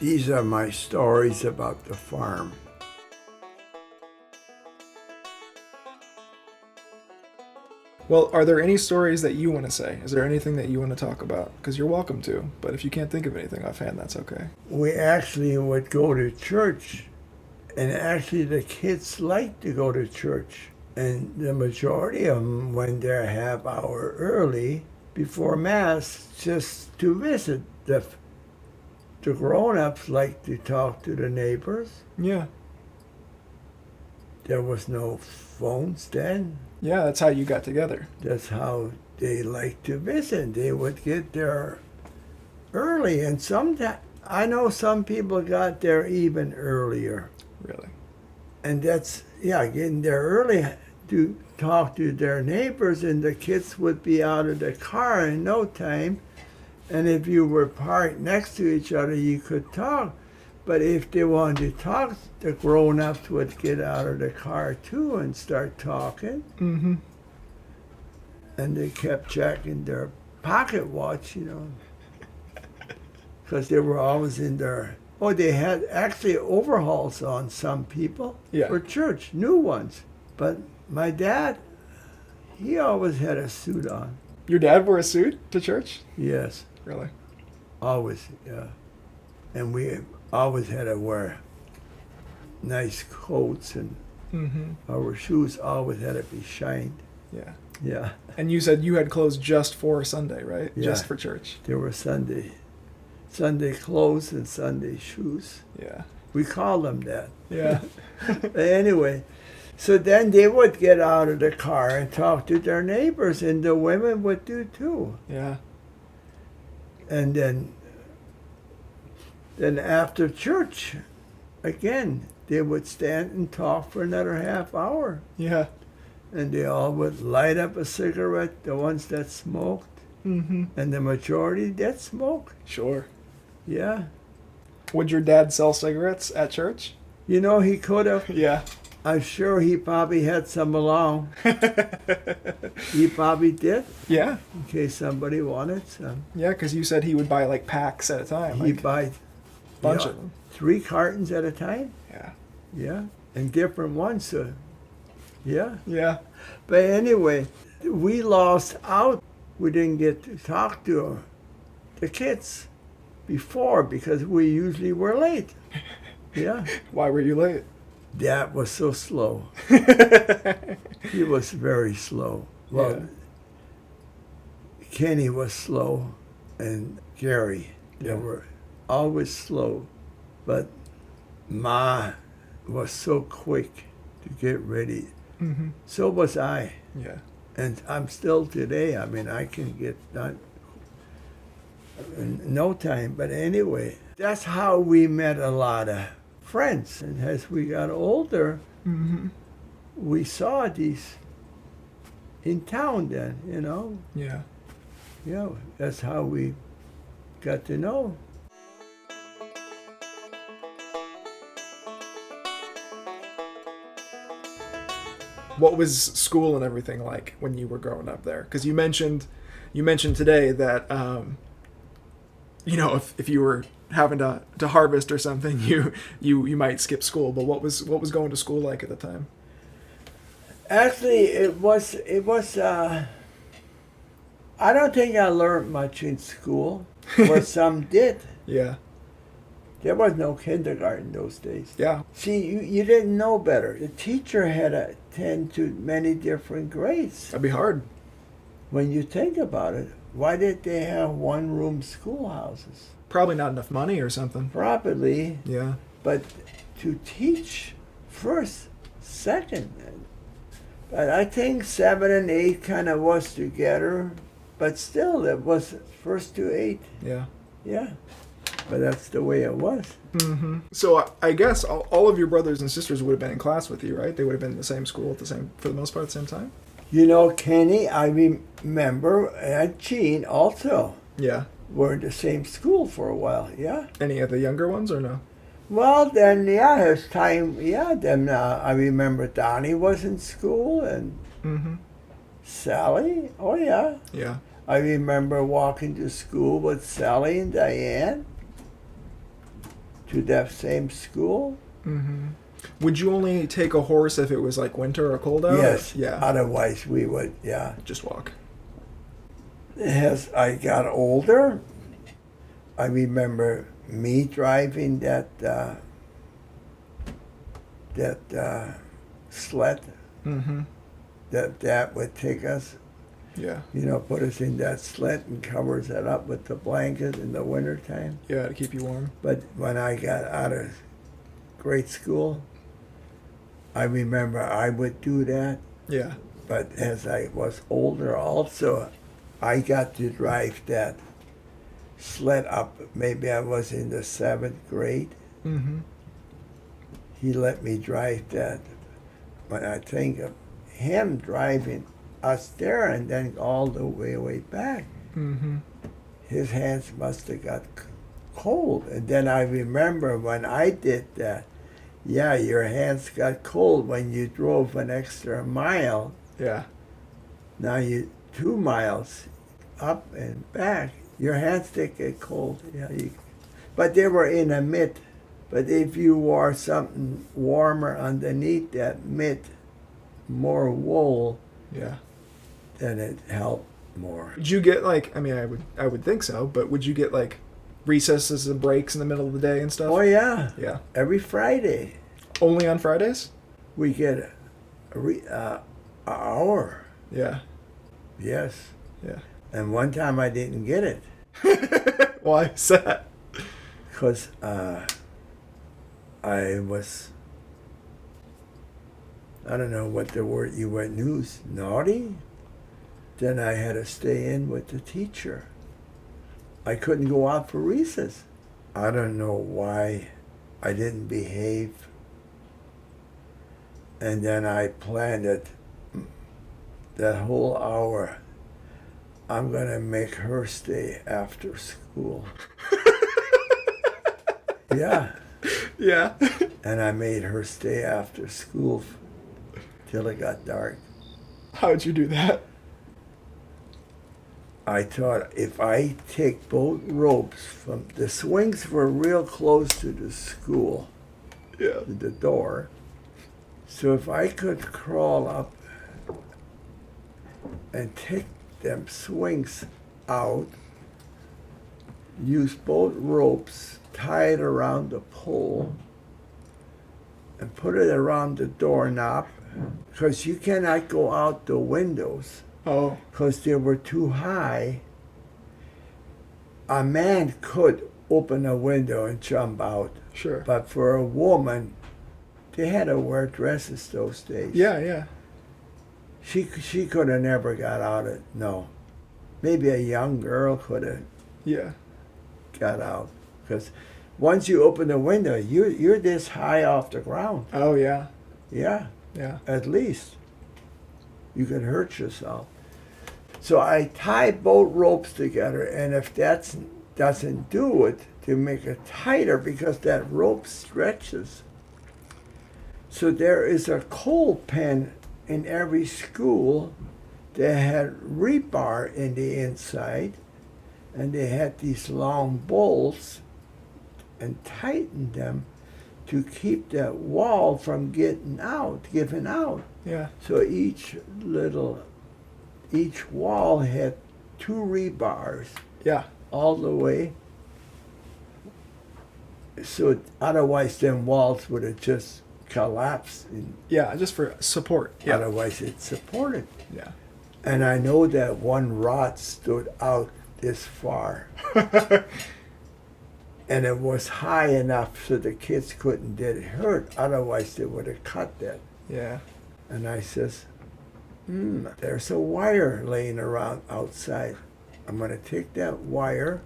These are my stories about the farm. Well, are there any stories that you want to say? Is there anything that you want to talk about? Because you're welcome to, but if you can't think of anything offhand, that's okay. We actually would go to church, and actually the kids like to go to church. And the majority of them went there a half hour early before Mass just to visit. The grown-ups like to talk to the neighbors. Yeah. There was no phones then. Yeah, that's how you got together. That's how they liked to visit. They would get there early, and sometimes I know some people got there even earlier. Really? And that's, yeah, getting there early to talk to their neighbors, and the kids would be out of the car in no time. And if you were parked next to each other, you could talk. But if they wanted to talk, the grown-ups would get out of the car too and start talking. Mm-hmm. And they kept checking their pocket watch, because they were always in their... Oh, they had actually overalls on, some people, Yeah. for church, new ones. But my dad, he always had a suit on. Your dad wore a suit to church? Yes, Really? always, yeah. And we always had to wear nice coats, and Mm-hmm. our shoes always had to be shined. Yeah. Yeah, And you said you had clothes just for Sunday, right? Yeah. Just for church. there were Sunday clothes and Sunday shoes. Yeah. We called them that. Yeah. Anyway, so then they would get out of the car and talk to their neighbors, and the women would do too. Yeah. And then after church, again, they would stand and talk for another half hour. Yeah. And they all would light up a cigarette, the ones that smoked, Mm-hmm. and the majority that smoked. Sure. Yeah. Would your dad sell cigarettes at church? He could have. Yeah. I'm sure he probably had some along. He probably did, Yeah. in case somebody wanted some. Yeah, because you said he would buy like packs at a time. He'd Like buy bunch of them. 3 cartons at a time. Yeah. Yeah. And different ones. Yeah. Yeah. But anyway, we lost out. We didn't get to talk to the kids before because we usually were late. Yeah. Why were you late? Dad was so slow. He was very slow. Well, Kenny was slow, and Gary, they Yeah. were always slow. But Ma was so quick to get ready. Mm-hmm. So was I. Yeah. And I'm still today. I mean, I can get done in no time. But anyway, that's how we met a lot of friends. And as we got older, Mm-hmm. we saw these in town then, Yeah. Yeah, that's how we got to know. What was school and everything like when you were growing up there? Because you mentioned today that if you were having to harvest or something, you might skip school. But what was going to school like at the time? Actually, it was. I don't think I learned much in school, but some did. Yeah. There was no kindergarten those days. Yeah. See, you didn't know better. The teacher had to attend to many different grades. That'd be hard. When you think about it, why did they have one-room schoolhouses? Probably not enough money or something. Probably, Yeah. but to teach first, second, but I think 7 and 8 kind of was together, but still it was first to 8. Yeah. Yeah, but that's the way it was. Mm-hmm. So I guess all of your brothers and sisters would have been in class with you, right? They would have been in the same school for the most part, at the same time. Kenny, I remember, and Gene also Yeah. were in the same school for a while. Yeah. Any of the younger ones or no? Well, then, yeah, as time, yeah, then I remember Donnie was in school and Mm-hmm. Sally. Oh, yeah. Yeah. I remember walking to school with Sally and Diane. to that same school. Mm-hmm. Would you only take a horse if it was like winter or cold out? Yes. Yeah. Otherwise, we would, yeah. Just walk. As I got older, I remember me driving that sled. Mm-hmm. That would take us, Yeah. put us in that sled and covers it up with the blanket in the wintertime. Yeah, to keep you warm. But when I got out of grade school, I remember I would do that. Yeah. But as I was older also, I got to drive that sled up. Maybe I was in the 7th grade. Mm-hmm. He let me drive that. When I think of him driving us there and then all the way back, Mm-hmm. his hands must have got cold. And then I remember when I did that, yeah, your hands got cold when you drove an extra mile. Yeah. Now you 2 miles up and back, your hands did get cold. Yeah, but they were in a mitt. But if you wore something warmer underneath that mitt, more wool, Yeah. then it helped more. Did you get like? I mean, I would think so. But would you get like recesses and breaks in the middle of the day and stuff? Oh yeah, Yeah. every Friday Only on Fridays? we get a hour. Yeah. Yes. Yeah. And one time I didn't get it Why is that? because I was, I don't know what the word you would use, naughty. Then I had to stay in with the teacher. I couldn't go out for recess. I don't know why I didn't behave. And then I planned it that whole hour. I'm going to make her stay after school. Yeah. Yeah. And I made her stay after school till it got dark. How'd you do that? I thought if I take both ropes from the swings were real close to the school, Yeah. to the door. So if I could crawl up and take them swings out, use both ropes, tie it around the pole, and put it around the doorknob, because you cannot go out the windows Oh. because they were too high. A man could open a window and jump out, Sure. but for a woman, they had to wear dresses those days. Yeah. Yeah. She could have never got out of, no. Maybe a young girl could have Yeah. got out, because once you open the window, you're this high off the ground. Oh yeah. Yeah, Yeah. at least. You could hurt yourself. So I tied both ropes together, and if that doesn't do it, to make it tighter, because that rope stretches. So there is a coal pen in every school that had rebar in the inside, and they had these long bolts and tightened them to keep that wall from giving out. Yeah. So each wall had 2 rebars Yeah. all the way. So otherwise, them walls would have just collapsed. Yeah. Just for support. Yeah. Otherwise, it supported. Yeah. And I know that one rod stood out this far. And it was high enough so the kids couldn't get hurt. Otherwise, they would have cut that. Yeah. And I says, there's a wire laying around outside. I'm going to take that wire,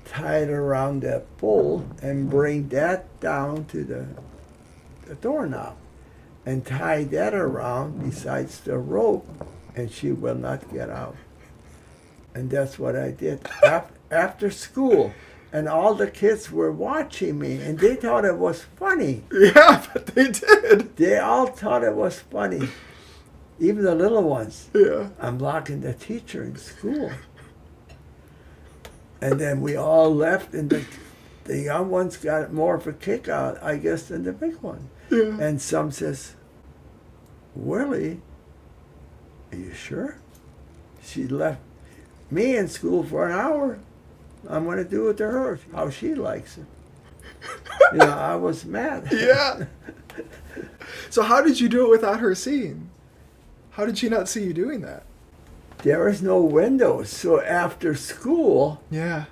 tie it around that pole, and bring that down to the doorknob. And tie that around besides the rope, and she will not get out. And that's what I did after school. And all the kids were watching me, and they thought it was funny. Yeah, but they did. They all thought it was funny. Even the little ones. Yeah. I'm blocking the teacher in school. And then we all left, and the young ones got more of a kick out, I guess, than the big one. Yeah. And some says, Willie, are you sure? She left me in school for an hour. I'm going to do it to her, how she likes it. I was mad. Yeah. So how did you do it without her seeing? How did she not see you doing that? There was no windows, so after school, Yeah.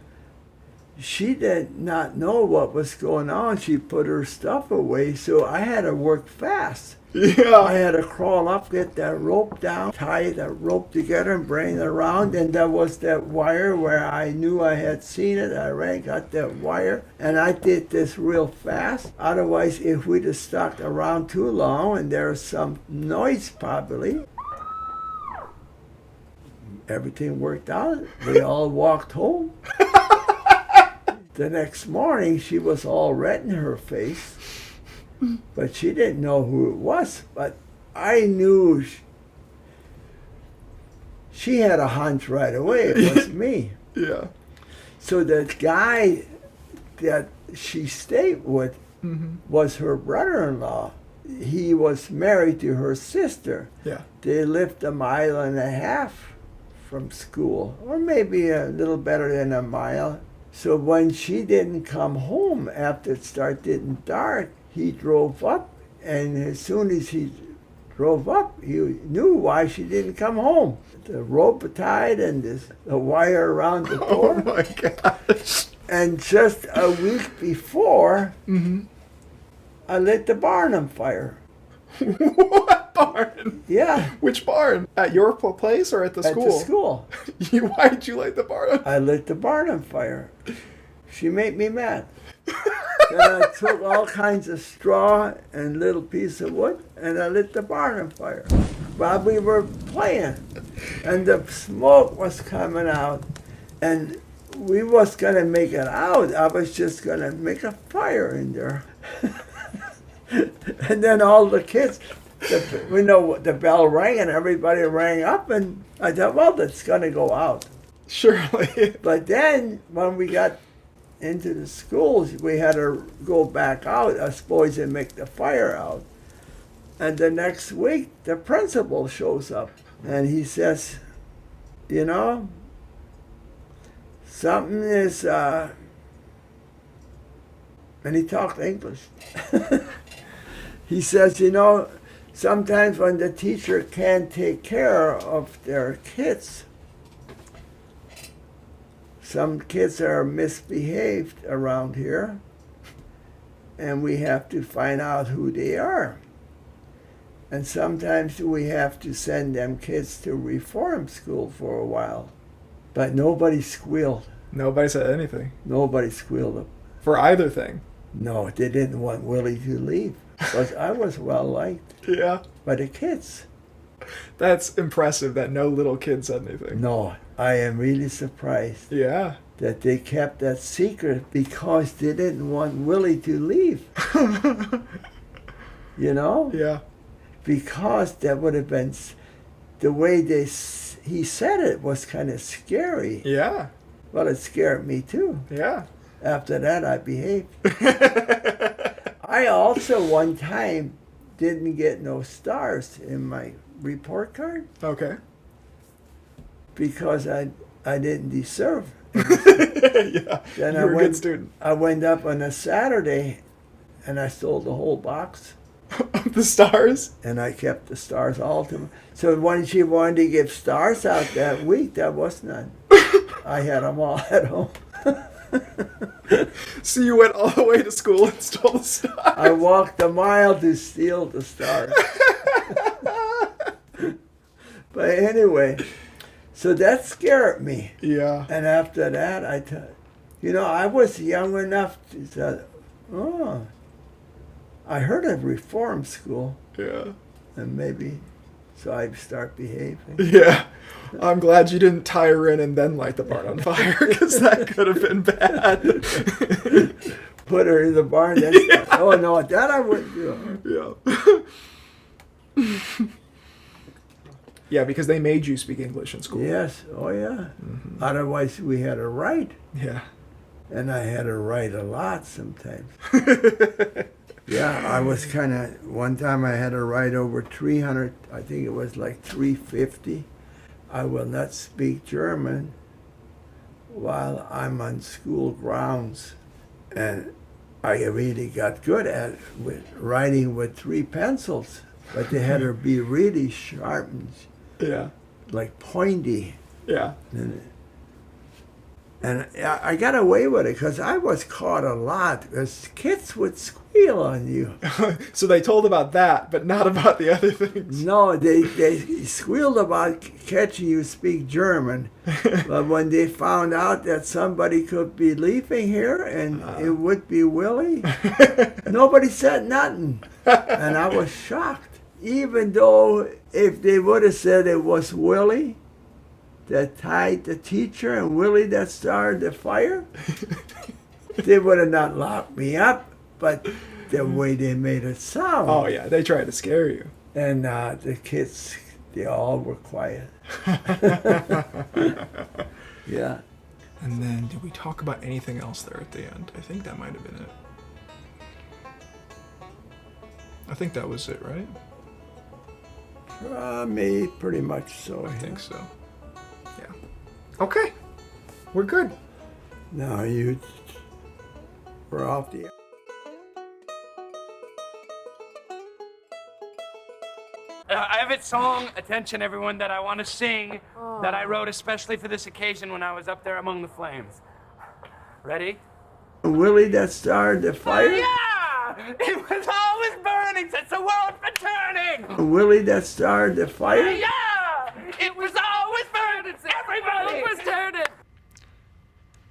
she did not know what was going on. She put her stuff away, so I had to work fast. I Yeah. had to crawl up, get that rope down, tie that rope together and bring it around. And there was that wire where I knew I had seen it. I ran, got that wire, and I did this real fast. Otherwise, if we'd have stuck around too long and there was some noise probably, everything worked out. We all walked home. The next morning, she was all red in her face. But she didn't know who it was. But I knew she had a hunch right away. It was me. Yeah. So the guy that she stayed with was her brother-in-law. He was married to her sister. Yeah. They lived 1.5 miles from school, or maybe a little better than a mile. So when she didn't come home after it started getting dark, he drove up, and as soon as he drove up, he knew why she didn't come home. The rope tied and the wire around the door. Oh my gosh. And just a week before, I lit the barn on fire. What barn? Yeah, Which barn? At your place or at the school? at the school. Why did you light the barn? I lit the barn on fire. She made me mad. Then I took all kinds of straw and little piece of wood, and I lit the barn on fire while we were playing. And the smoke was coming out, and we was gonna make it out. I was just gonna make a fire in there. And then all the kids, the bell rang and everybody rang up, and I thought, well, that's gonna go out. Surely. But then when we got into the schools, we had to go back out, I suppose, and make the fire out. And the next week, the principal shows up, and he says, something is, and he talked English. He says, sometimes when the teacher can't take care of their kids, some kids are misbehaved around here, and we have to find out who they are. And sometimes we have to send them kids to reform school for a while. But nobody squealed. Nobody said anything. Nobody squealed. For either thing. No, they didn't want Willie to leave. But I was well liked Yeah. by the kids. That's impressive that no little kid said anything. No, I am really surprised Yeah. that they kept that secret because they didn't want Willie to leave. Yeah. Because that would have been the way he said it was kind of scary. Yeah. Well, it scared me too. Yeah. After that, I behaved. I also one time didn't get no stars in my report card Okay. because I didn't deserve. Yeah. Then You were a good student. I went up on a Saturday, and I stole the whole box, The stars? and I kept the stars all to me. So when she wanted to give stars out that week, there was none. I had them all at home. So you went all the way to school and stole the stars? I walked a mile to steal the stars. But anyway, so that scared me. Yeah. And after that, I was young enough to say, oh, I heard of reform school, Yeah. and maybe, so I start behaving. Yeah. I'm glad you didn't tie her in and then light the barn on fire, because that could have been bad. Put her in the barn. Oh, no, that I wouldn't do. Yeah. Yeah, because they made you speak English in school. Yes, oh yeah. Mm-hmm. Otherwise, we had to write. Yeah. and I had to write a lot sometimes. Yeah, I was kind of, one time I had to write over 300, I think it was like 350. I will not speak German while I'm on school grounds. And I really got good at writing with 3 pencils, but they had to be really sharp and Yeah. like pointy. Yeah. And I got away with it because I was caught a lot because kids would squeal on you. So they told about that, but not about the other things. No, they squealed about catching you speak German, but when they found out that somebody could be leaving here and it would be Willie, nobody said nothing. And I was shocked. Even though if they would have said it was Willie that tied the teacher and Willie that started the fire, they would have not locked me up, but the way they made it sound. Oh, yeah, they tried to scare you. And the kids, they all were quiet. Yeah. And then, did we talk about anything else there at the end? I think that might have been it. I think that was it, right? Me, pretty much so. I think so. Yeah. Okay. We're good. Now you were off the air. I have a song, attention everyone, that I want to sing, that I wrote especially for this occasion when I was up there among the flames. Ready? Willie that started the fire? Yeah! It was always burning since the world's been turning! Willie that started the fire? Yeah! It was always burning since everybody was turning!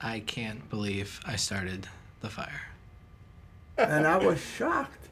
I can't believe I started the fire. And I was shocked.